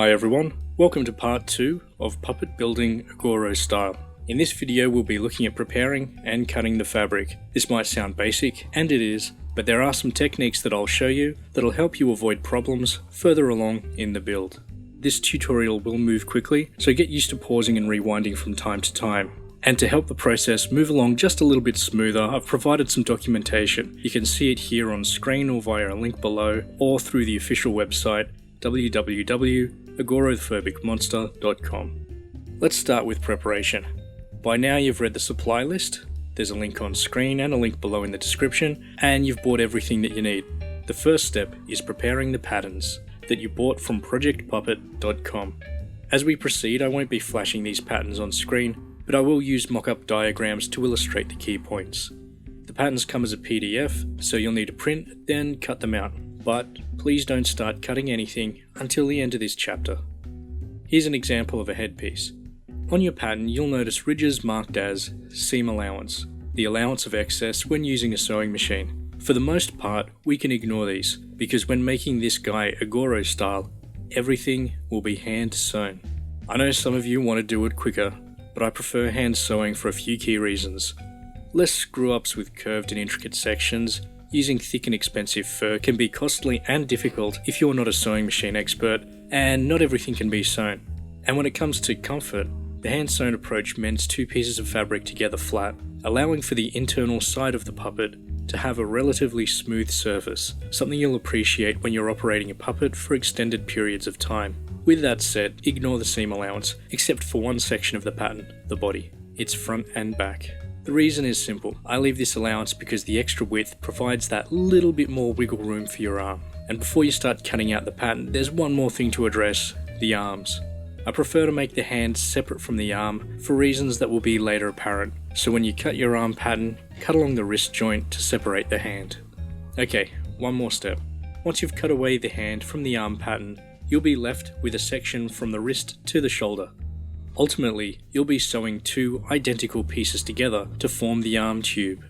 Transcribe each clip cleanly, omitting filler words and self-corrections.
Hi everyone, welcome to part 2 of puppet building Agoro style. In this video we'll be looking at preparing and cutting the fabric. This might sound basic, and it is, but there are some techniques that I'll show you that'll help you avoid problems further along in the build. This tutorial will move quickly, so get used to pausing and rewinding from time to time. And to help the process move along just a little bit smoother, I've provided some documentation. You can see it here on screen or via a link below, or through the official website www.agorothephobicmonster.com. Let's start with preparation. By now you've read the supply list, there's a link on screen and a link below in the description, and you've bought everything that you need. The first step is preparing the patterns that you bought from projectpuppet.com. As we proceed, I won't be flashing these patterns on screen, but I will use mock-up diagrams to illustrate the key points. The patterns come as a PDF, so you'll need to print, then cut them out. But please don't start cutting anything until the end of this chapter. Here's an example of a headpiece. On your pattern, you'll notice ridges marked as seam allowance, the allowance of excess when using a sewing machine. For the most part, we can ignore these, because when making this guy Agoro style, everything will be hand sewn. I know some of you want to do it quicker, but I prefer hand sewing for a few key reasons. Less screw-ups with curved and intricate sections. Using thick and expensive fur can be costly and difficult if you're not a sewing machine expert, and not everything can be sewn. And when it comes to comfort, the hand-sewn approach mends two pieces of fabric together flat, allowing for the internal side of the puppet to have a relatively smooth surface, something you'll appreciate when you're operating a puppet for extended periods of time. With that said, ignore the seam allowance, except for one section of the pattern, the body, its front and back. The reason is simple. I leave this allowance because the extra width provides that little bit more wiggle room for your arm. And before you start cutting out the pattern, there's one more thing to address, the arms. I prefer to make the hand separate from the arm for reasons that will be later apparent. So when you cut your arm pattern, cut along the wrist joint to separate the hand. Okay, one more step. Once you've cut away the hand from the arm pattern, you'll be left with a section from the wrist to the shoulder. Ultimately, you'll be sewing two identical pieces together to form the arm tube.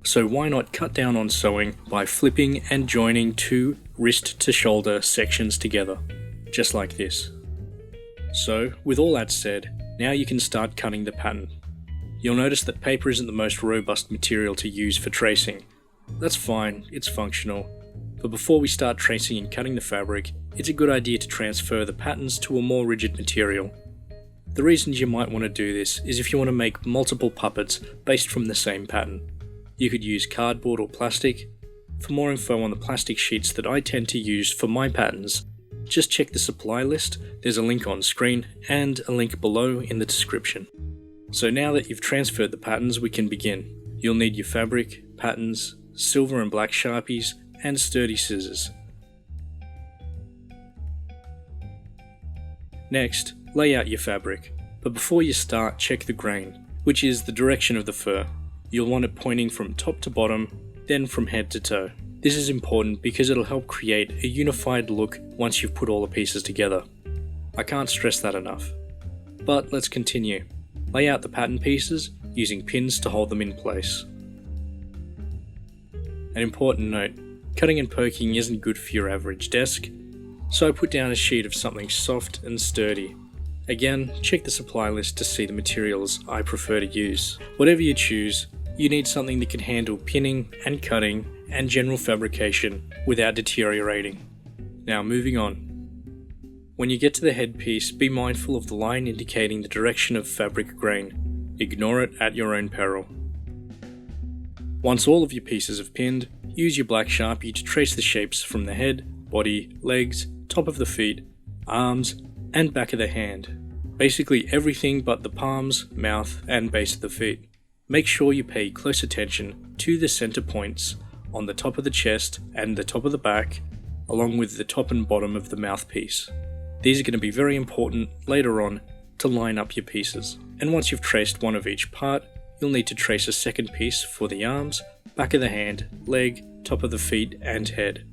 So why not cut down on sewing by flipping and joining two wrist to shoulder sections together, just like this. So, with all that said, now you can start cutting the pattern. You'll notice that paper isn't the most robust material to use for tracing. That's fine, it's functional. But before we start tracing and cutting the fabric, it's a good idea to transfer the patterns to a more rigid material. The reasons you might want to do this is if you want to make multiple puppets based from the same pattern. You could use cardboard or plastic. For more info on the plastic sheets that I tend to use for my patterns, just check the supply list, there's a link on screen and a link below in the description. So now that you've transferred the patterns, we can begin. You'll need your fabric, patterns, silver and black Sharpies, and sturdy scissors. Next, lay out your fabric, but before you start, check the grain, which is the direction of the fur. You'll want it pointing from top to bottom, then from head to toe. This is important because it'll help create a unified look once you've put all the pieces together. I can't stress that enough. But let's continue. Lay out the pattern pieces using pins to hold them in place. An important note, cutting and poking isn't good for your average desk, so I put down a sheet of something soft and sturdy. Again, check the supply list to see the materials I prefer to use. Whatever you choose, you need something that can handle pinning and cutting and general fabrication without deteriorating. Now moving on. When you get to the headpiece, be mindful of the line indicating the direction of fabric grain. Ignore it at your own peril. Once all of your pieces have pinned, use your black Sharpie to trace the shapes from the head, body, legs, top of the feet, arms, and back of the hand. Basically everything but the palms, mouth, and base of the feet. Make sure you pay close attention to the center points on the top of the chest and the top of the back, along with the top and bottom of the mouthpiece. These are going to be very important later on to line up your pieces. And once you've traced one of each part, you'll need to trace a second piece for the arms, back of the hand, leg, top of the feet, and head.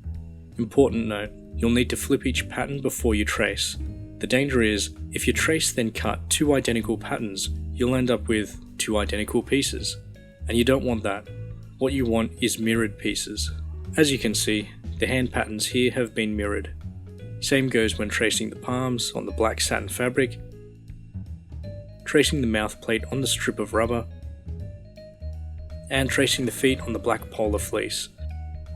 Important note, you'll need to flip each pattern before you trace. The danger is, if you trace then cut two identical patterns, you'll end up with two identical pieces. And you don't want that. What you want is mirrored pieces. As you can see, the hand patterns here have been mirrored. Same goes when tracing the palms on the black satin fabric, tracing the mouth plate on the strip of rubber, and tracing the feet on the black polar fleece.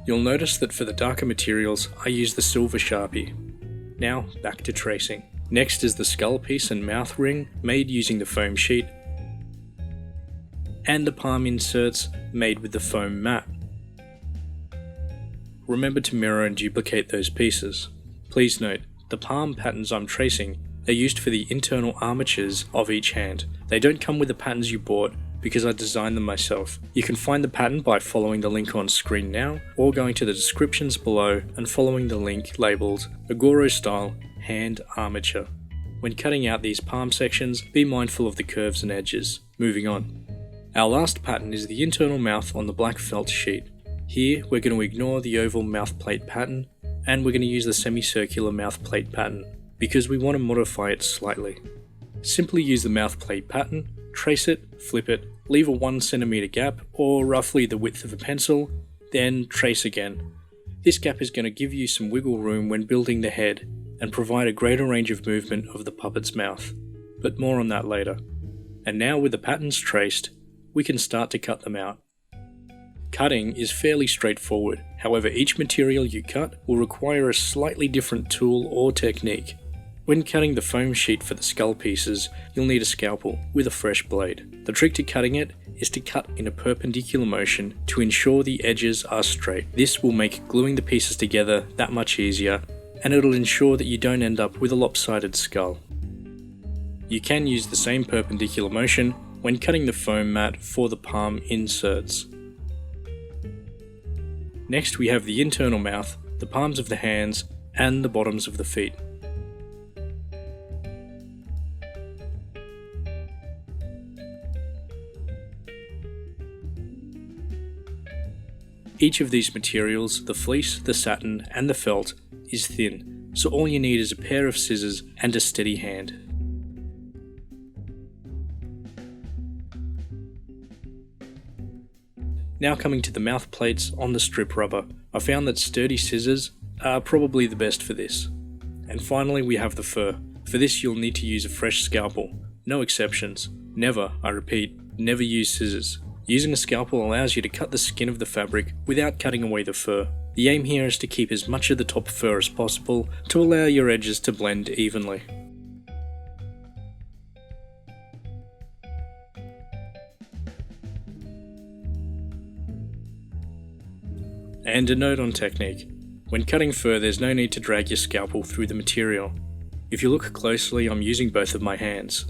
You'll notice that for the darker materials I use the silver Sharpie. Now back to tracing. Next is the skull piece and mouth ring made using the foam sheet, and the palm inserts made with the foam mat. Remember to mirror and duplicate those pieces. Please note, the palm patterns I'm tracing are used for the internal armatures of each hand. They don't come with the patterns you bought because I designed them myself. You can find the pattern by following the link on screen now, or going to the descriptions below and following the link labelled Agoro Style Hand Armature. When cutting out these palm sections, be mindful of the curves and edges. Moving on. Our last pattern is the internal mouth on the black felt sheet. Here we're going to ignore the oval mouth plate pattern, and we're going to use the semicircular mouth plate pattern because we want to modify it slightly. Simply use the mouth plate pattern, trace it, flip it, leave a 1 cm gap or roughly the width of a pencil, then trace again. This gap is going to give you some wiggle room when building the head and provide a greater range of movement of the puppet's mouth, but more on that later. And now with the patterns traced, we can start to cut them out. Cutting is fairly straightforward, however each material you cut will require a slightly different tool or technique. When cutting the foam sheet for the skull pieces, you'll need a scalpel with a fresh blade. The trick to cutting it is to cut in a perpendicular motion to ensure the edges are straight. This will make gluing the pieces together that much easier, and it'll ensure that you don't end up with a lopsided skull. You can use the same perpendicular motion when cutting the foam mat for the palm inserts. Next we have the internal mouth, the palms of the hands, and the bottoms of the feet. Each of these materials, the fleece, the satin, and the felt, is thin, so all you need is a pair of scissors and a steady hand. Now coming to the mouth plates on the strip rubber, I found that sturdy scissors are probably the best for this. And finally we have the fur. For this you'll need to use a fresh scalpel. No exceptions. Never, I repeat, never use scissors. Using a scalpel allows you to cut the skin of the fabric without cutting away the fur. The aim here is to keep as much of the top fur as possible to allow your edges to blend evenly. And a note on technique. When cutting fur, there's no need to drag your scalpel through the material. If you look closely, I'm using both of my hands.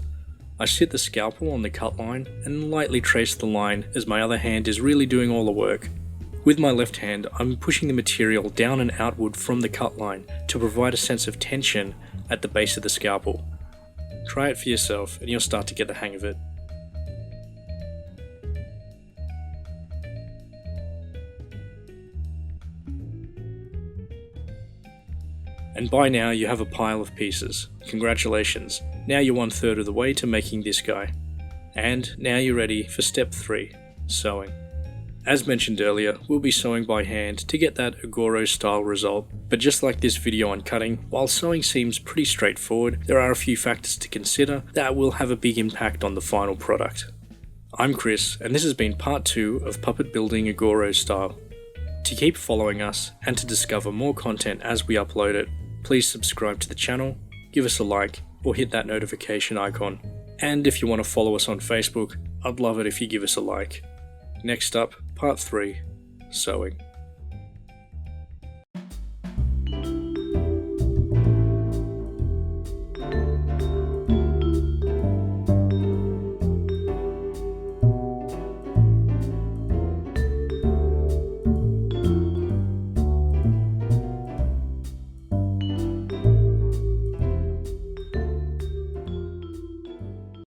I sit the scalpel on the cut line and lightly trace the line as my other hand is really doing all the work. With my left hand, I'm pushing the material down and outward from the cut line to provide a sense of tension at the base of the scalpel. Try it for yourself and you'll start to get the hang of it. And by now you have a pile of pieces. Congratulations, now you're 1/3 of the way to making this guy. And now you're ready for step 3, sewing. As mentioned earlier, we'll be sewing by hand to get that Agoro style result, but just like this video on cutting, while sewing seems pretty straightforward, there are a few factors to consider that will have a big impact on the final product. I'm Chris, and this has been part 2 of Puppet Building Agoro Style. To keep following us, and to discover more content as we upload it, please subscribe to the channel, give us a like, or hit that notification icon. And if you want to follow us on Facebook, I'd love it if you give us a like. Next up, part 3, sewing.